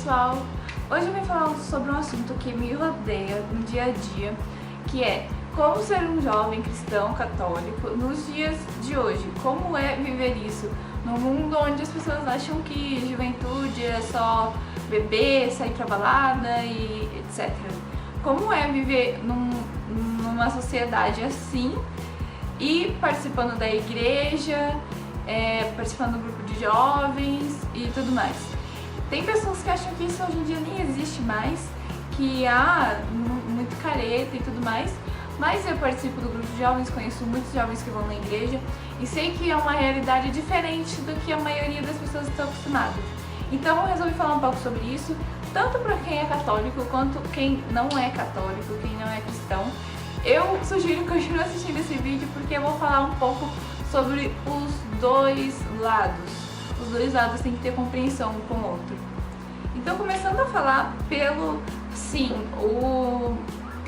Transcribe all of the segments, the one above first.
pessoal! Hoje eu vim falar sobre um assunto que me rodeia no dia a dia, que é como ser um jovem cristão católico nos dias de hoje. Como é viver isso num mundo onde as pessoas acham que juventude é só beber, sair pra balada e etc. Como é viver numa sociedade assim e participando da igreja, participando do grupo de jovens e tudo mais. Tem pessoas que acham que isso hoje em dia nem existe mais, que muito careta e tudo mais, mas eu participo do grupo de jovens, conheço muitos jovens que vão na igreja e sei que é uma realidade diferente do que a maioria das pessoas estão acostumadas. Então eu resolvi falar um pouco sobre isso, tanto para quem é católico quanto quem não é católico, quem não é cristão. Eu sugiro que continue assistindo esse vídeo porque eu vou falar um pouco sobre os dois lados. Os dois lados têm que ter compreensão um com o outro. Então, começando a falar pelo, sim, o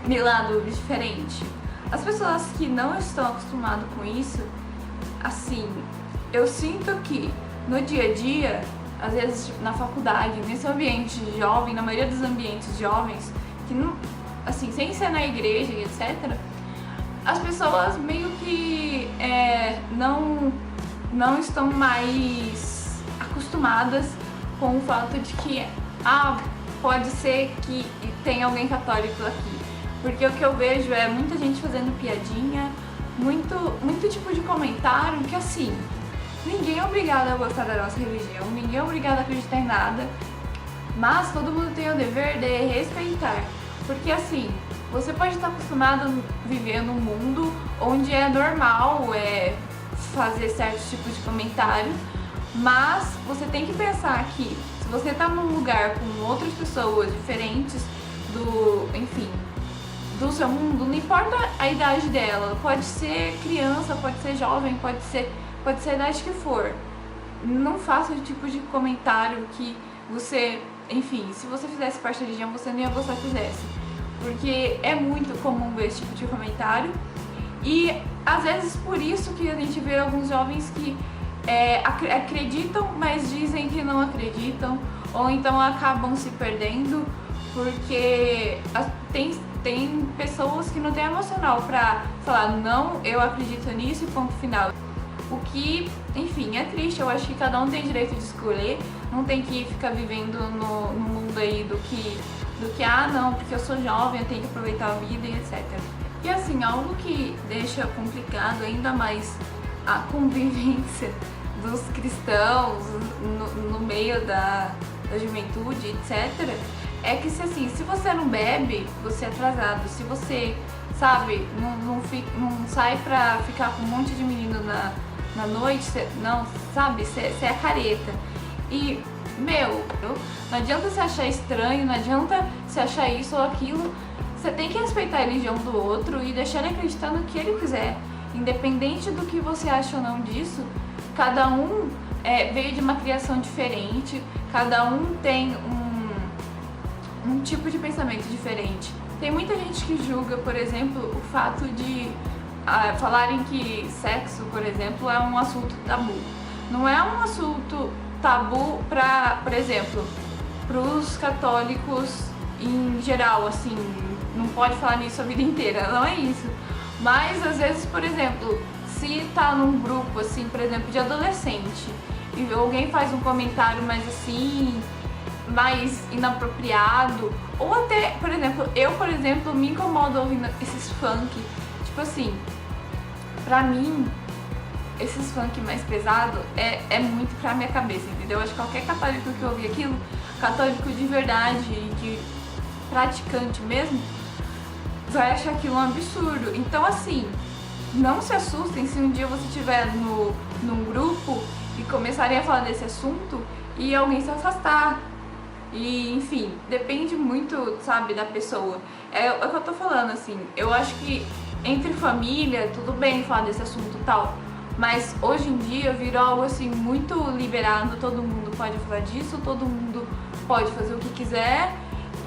meu lado diferente. As pessoas que não estão acostumadas com isso, assim, eu sinto que no dia a dia, às vezes na faculdade, nesse ambiente jovem, na maioria dos ambientes jovens, que não, assim, sem ser na igreja e etc., as pessoas meio que não estão mais acostumadas com o fato de que pode ser que tem alguém católico aqui, porque o que eu vejo é muita gente fazendo piadinha, muito tipo de comentário que assim, ninguém é obrigado a gostar da nossa religião, ninguém é obrigado a acreditar em nada, mas todo mundo tem o dever de respeitar, porque assim, você pode estar acostumado a viver num mundo onde é normal fazer certos tipos de comentário, mas você tem que pensar que se você está num lugar com outras pessoas diferentes do seu mundo, não importa a idade dela, pode ser criança, pode ser jovem, pode ser a idade que for, não faça o tipo de comentário que você, enfim, se você fizesse parte da religião, você não ia gostar que fizesse, porque é muito comum ver esse tipo de comentário e às vezes por isso que a gente vê alguns jovens que acreditam, mas dizem que não acreditam, ou então acabam se perdendo, porque tem pessoas que não têm emocional pra falar, não, eu acredito nisso e ponto final. O que, enfim, é triste, eu acho que cada um tem direito de escolher, não tem que ficar vivendo no mundo aí do que não, porque eu sou jovem, eu tenho que aproveitar a vida e etc. E assim, algo que deixa complicado ainda mais a convivência dos cristãos no meio da juventude, etc., é que se você não bebe, você é atrasado. Se você, sabe, não sai pra ficar com um monte de menino na noite, você é careta. E, não adianta você achar estranho, não adianta você achar isso ou aquilo. Você tem que respeitar a religião do outro e deixar ele acreditar no que ele quiser. Independente do que você acha ou não disso, cada um veio de uma criação diferente, cada um tem um tipo de pensamento diferente. Tem muita gente que julga, por exemplo, o fato de falarem que sexo, por exemplo, é um assunto tabu. Não é um assunto tabu por exemplo, pros católicos em geral, assim, não pode falar nisso a vida inteira, não é isso. Mas às vezes, por exemplo, se tá num grupo, assim, por exemplo, de adolescente, e alguém faz um comentário mais inapropriado, ou até, por exemplo, me incomodo ouvindo esses funk, tipo assim, pra mim, esses funk mais pesado é muito pra minha cabeça, entendeu? Acho que qualquer católico que ouvir aquilo, católico de verdade, de praticante mesmo, vai achar aquilo um absurdo. Então assim, não se assustem se um dia você estiver num grupo e começarem a falar desse assunto e alguém se afastar. E enfim, depende muito, sabe, da pessoa. É o que eu tô falando, assim, eu acho que entre família, tudo bem falar desse assunto e tal, mas hoje em dia virou algo assim muito liberado, todo mundo pode falar disso, todo mundo pode fazer o que quiser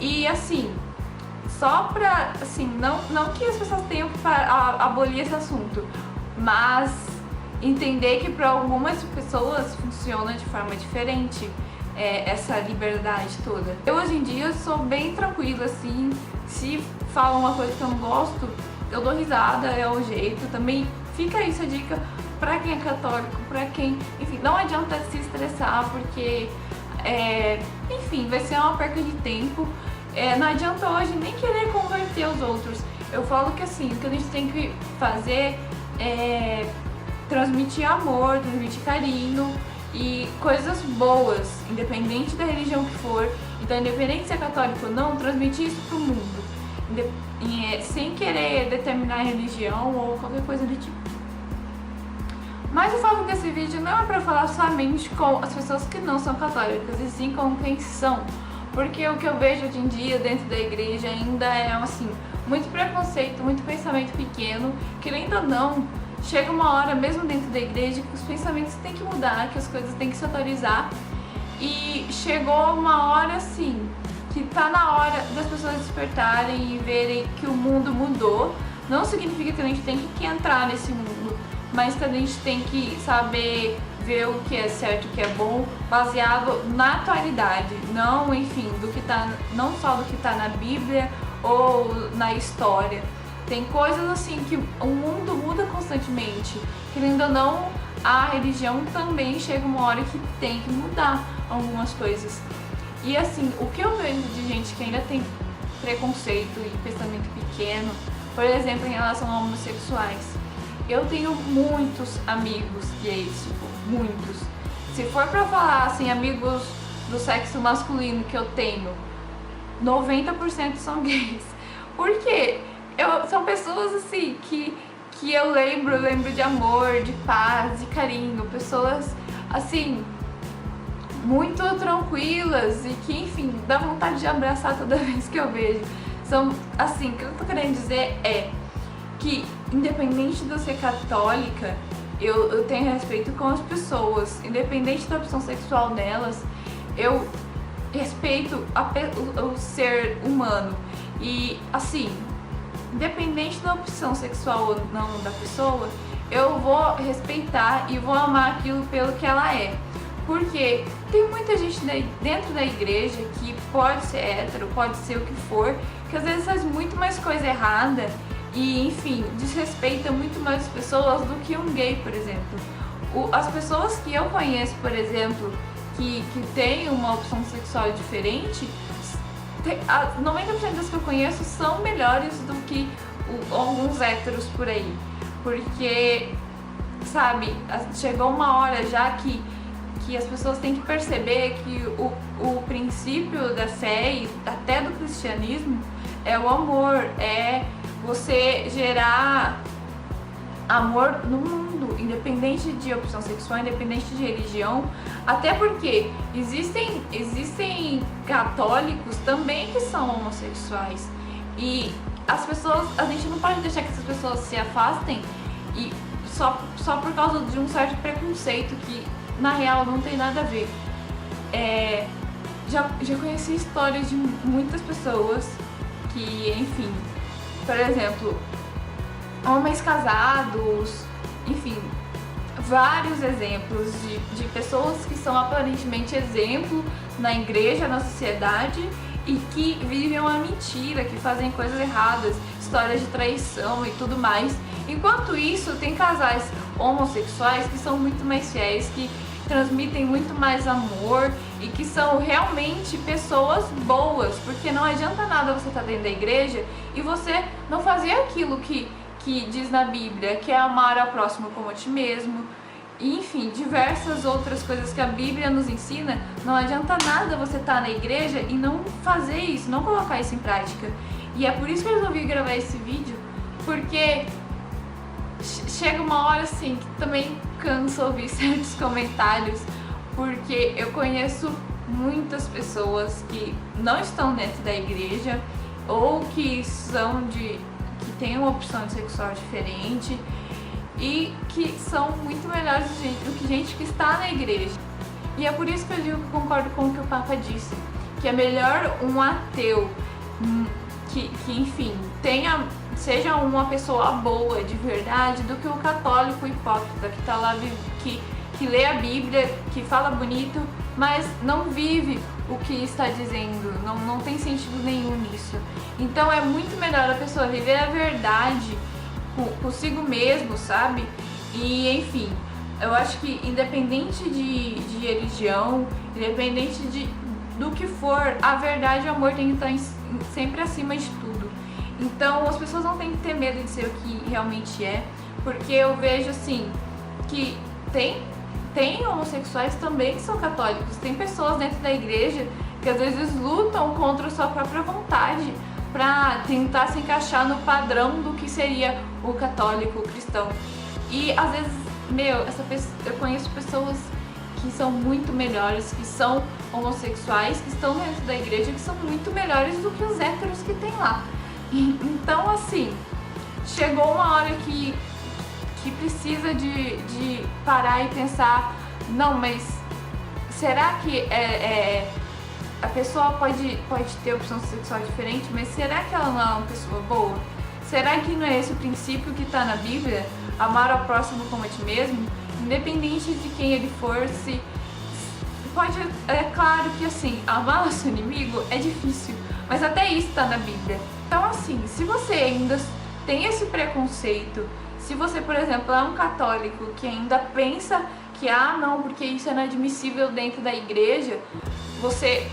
e assim, só pra, assim, não que as pessoas tenham que abolir esse assunto, mas entender que para algumas pessoas funciona de forma diferente. essa liberdade toda. Eu hoje em dia sou bem tranquila, assim, se falam uma coisa que eu não gosto, eu dou risada, é o jeito. Também fica aí essa dica pra quem é católico, pra quem... Enfim, não adianta se estressar, porque, enfim, vai ser uma perca de tempo. Não adianta hoje nem querer converter os outros. Eu falo que assim, o que a gente tem que fazer é transmitir amor, transmitir carinho e coisas boas, independente da religião que for. Então, independente se é católico ou não, transmitir isso pro mundo, sem querer determinar a religião ou qualquer coisa do tipo. Mas o foco desse vídeo não é pra falar somente com as pessoas que não são católicas, e sim com quem são. Porque o que eu vejo hoje em dia dentro da igreja ainda é assim, muito preconceito, muito pensamento pequeno, querendo ou não, chega uma hora mesmo dentro da igreja que os pensamentos têm que mudar, que as coisas têm que se atualizar. E chegou uma hora assim, que tá na hora das pessoas despertarem e verem que o mundo mudou. Não significa que a gente tem que entrar nesse mundo, mas que a gente tem que saber ver o que é certo, o que é bom, baseado na atualidade, não, enfim, não só do que tá na Bíblia ou na história. Tem coisas assim que o mundo muda constantemente, querendo ou não, a religião também chega uma hora que tem que mudar algumas coisas. E assim, o que eu vejo de gente que ainda tem preconceito e pensamento pequeno, por exemplo, em relação a homossexuais, eu tenho muitos amigos gays, tipo, muitos. Se for pra falar, assim, amigos do sexo masculino que eu tenho, 90% são gays. Por quê? São pessoas, assim, que eu lembro de amor, de paz, de carinho. Pessoas, assim, muito tranquilas e que, enfim, dá vontade de abraçar toda vez que eu vejo. São, assim, o que eu tô querendo dizer é que, independente de eu ser católica, eu tenho respeito com as pessoas, independente da opção sexual delas, eu respeito o ser humano. E assim, independente da opção sexual ou não da pessoa, eu vou respeitar e vou amar aquilo pelo que ela é. Porque tem muita gente dentro da igreja que pode ser hétero, pode ser o que for, que às vezes faz muito mais coisa errada e, enfim, desrespeita muito mais as pessoas do que um gay, por exemplo. As pessoas que eu conheço, por exemplo, que têm uma opção sexual diferente, 90% das que eu conheço são melhores do que alguns héteros por aí. Porque, sabe, chegou uma hora já que as pessoas têm que perceber que o princípio da fé e até do cristianismo é o amor, é você gerar amor no mundo, independente de opção sexual, independente de religião, até porque existem católicos também que são homossexuais e as pessoas, a gente não pode deixar que essas pessoas se afastem e só por causa de um certo preconceito que na real não tem nada a ver. Já conheci histórias de muitas pessoas que, enfim, por exemplo, homens casados, enfim, vários exemplos de pessoas que são aparentemente exemplo na igreja, na sociedade e que vivem uma mentira, que fazem coisas erradas, histórias de traição e tudo mais. Enquanto isso, tem casais homossexuais que são muito mais fiéis, que transmitem muito mais amor e que são realmente pessoas boas, porque não adianta nada você estar dentro da igreja e você não fazer aquilo que diz na Bíblia, que é amar ao próximo como a ti mesmo, e, enfim, diversas outras coisas que a Bíblia nos ensina. Não adianta nada você estar na igreja e não fazer isso, não colocar isso em prática. E é por isso que eu resolvi gravar esse vídeo, porque chega uma hora assim que também cansa ouvir certos comentários, porque eu conheço muitas pessoas que não estão dentro da igreja ou que têm uma opção sexual diferente e que são muito melhores do que gente que está na igreja. E é por isso que eu digo que concordo com o que o Papa disse, que é melhor um ateu que enfim, seja uma pessoa boa de verdade do que o católico hipócrita que tá lá, que que lê a Bíblia, que fala bonito, mas não vive o que está dizendo, não tem sentido nenhum nisso. Então é muito melhor a pessoa viver a verdade consigo mesmo, sabe? E enfim, eu acho que independente de religião, independente do que for, a verdade e o amor tem que estar sempre acima de tudo. Então as pessoas não têm que ter medo de ser o que realmente é, porque eu vejo assim, que tem homossexuais também que são católicos, tem pessoas dentro da igreja que às vezes lutam contra a sua própria vontade para tentar se encaixar no padrão do que seria o católico, o cristão. E às vezes, eu conheço pessoas que são muito melhores, que são homossexuais, que estão dentro da igreja, que são muito melhores do que os héteros que tem lá. Então assim, chegou uma hora que precisa de parar e pensar, não, mas será que a pessoa pode ter opção sexual diferente, mas será que ela não é uma pessoa boa? Será que não é esse o princípio que está na Bíblia? Amar ao próximo como a ti mesmo? Independente de quem ele for, é claro que assim, amar o seu inimigo é difícil, mas até isso está na Bíblia. Então assim, se você ainda tem esse preconceito, se você, por exemplo, é um católico que ainda pensa que, não, porque isso é inadmissível dentro da igreja, você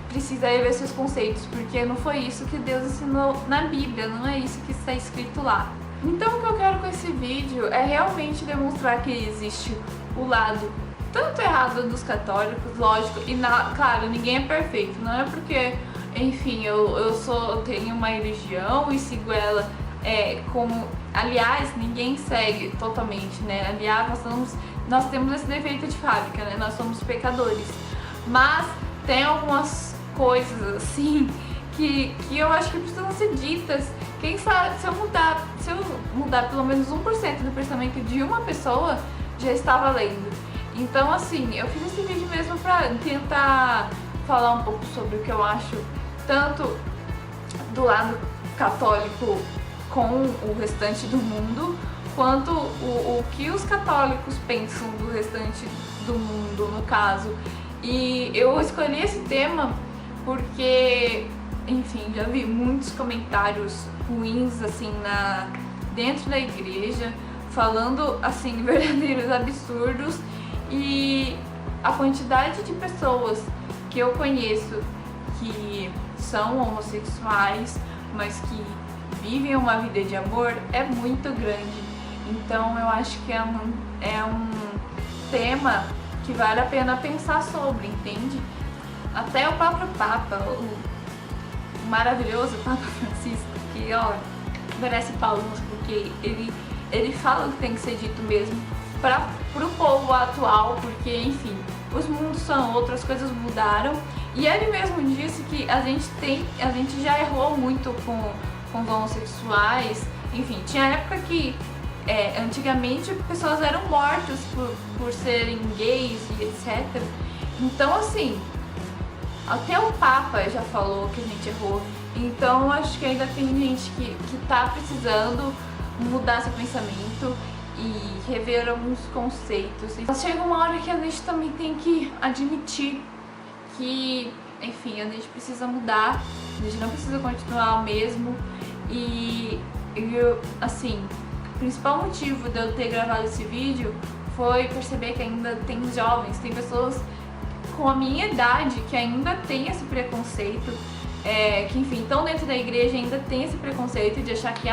precisa rever seus conceitos, porque não foi isso que Deus ensinou na Bíblia, não é isso que está escrito lá. Então o que eu quero com esse vídeo é realmente demonstrar que existe o lado tanto errado dos católicos, lógico, e claro, ninguém é perfeito, não é porque, enfim, eu tenho uma religião e sigo ela como, aliás, ninguém segue totalmente, né? Aliás, nós temos esse defeito de fábrica, né? Nós somos pecadores. Mas tem algumas coisas assim que eu acho que precisam ser ditas. Quem sabe, se eu mudar pelo menos 1% do pensamento de uma pessoa, já está valendo. Então assim, eu fiz esse vídeo mesmo pra tentar falar um pouco sobre o que eu acho, tanto do lado católico com o restante do mundo, quanto o que os católicos pensam do restante do mundo, no caso. E eu escolhi esse tema porque, enfim, já vi muitos comentários ruins assim dentro da igreja, falando assim verdadeiros absurdos, e a quantidade de pessoas que eu conheço que são homossexuais, mas que vivem uma vida de amor é muito grande. Então eu acho que é um tema que vale a pena pensar sobre, entende? Até o próprio Papa, o maravilhoso Papa Francisco, que merece palmas, porque ele fala o que tem que ser dito mesmo pro povo atual, porque enfim, os mundos são outros, as coisas mudaram, e ele mesmo disse que a gente já errou muito com os homossexuais. Enfim, tinha época que antigamente pessoas eram mortas por serem gays e etc. Então assim, até o Papa já falou que a gente errou. Então acho que ainda tem gente que tá precisando mudar seu pensamento e rever alguns conceitos. Mas chega uma hora que a gente também tem que admitir que, enfim, a gente precisa mudar, a gente não precisa continuar o mesmo. E assim, o principal motivo de eu ter gravado esse vídeo foi perceber que ainda tem jovens, tem pessoas com a minha idade que ainda tem esse preconceito, que enfim, estão dentro da igreja, ainda tem esse preconceito de achar que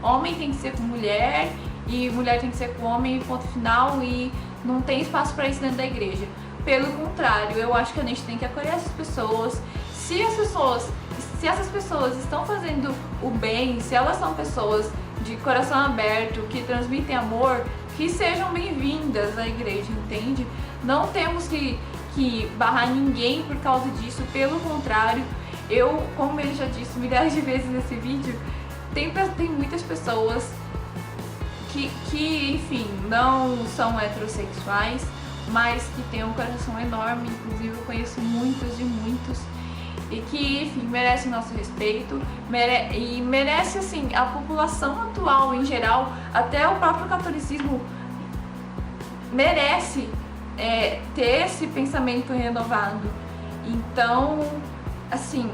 homem tem que ser com mulher e mulher tem que ser com homem, ponto final, e não tem espaço para isso dentro da igreja. Pelo contrário, eu acho que a gente tem que acolher essas pessoas. Se essas pessoas estão fazendo o bem, se elas são pessoas de coração aberto, que transmitem amor, que sejam bem-vindas à igreja, entende? Não temos que barrar ninguém por causa disso, pelo contrário. Como ele já disse milhares de vezes nesse vídeo, tem muitas pessoas que enfim, não são heterossexuais, mas que têm um coração enorme, inclusive eu conheço muitos e muitos, e que, enfim, merece nosso respeito, e merece, assim, a população atual em geral, até o próprio catolicismo merece ter esse pensamento renovado. Então, assim,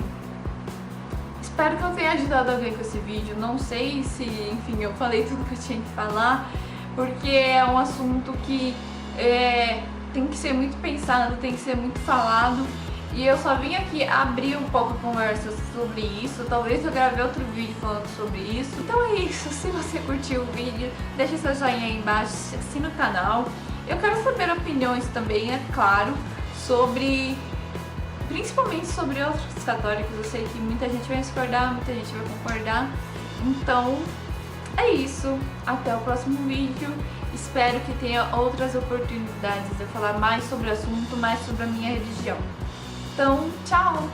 espero que eu tenha ajudado alguém com esse vídeo. Não sei se, enfim, eu falei tudo que eu tinha que falar, porque é um assunto que tem que ser muito pensado, tem que ser muito falado. E eu só vim aqui abrir um pouco a conversa sobre isso. Talvez eu grave outro vídeo falando sobre isso. Então é isso, se você curtiu o vídeo, deixa seu joinha aí embaixo, se assina o canal. Eu quero saber opiniões também, é claro, principalmente sobre outros católicos. Eu sei que muita gente vai discordar, muita gente vai concordar. Então é isso, até o próximo vídeo. Espero que tenha outras oportunidades de eu falar mais sobre o assunto, mais sobre a minha religião. Então, tchau!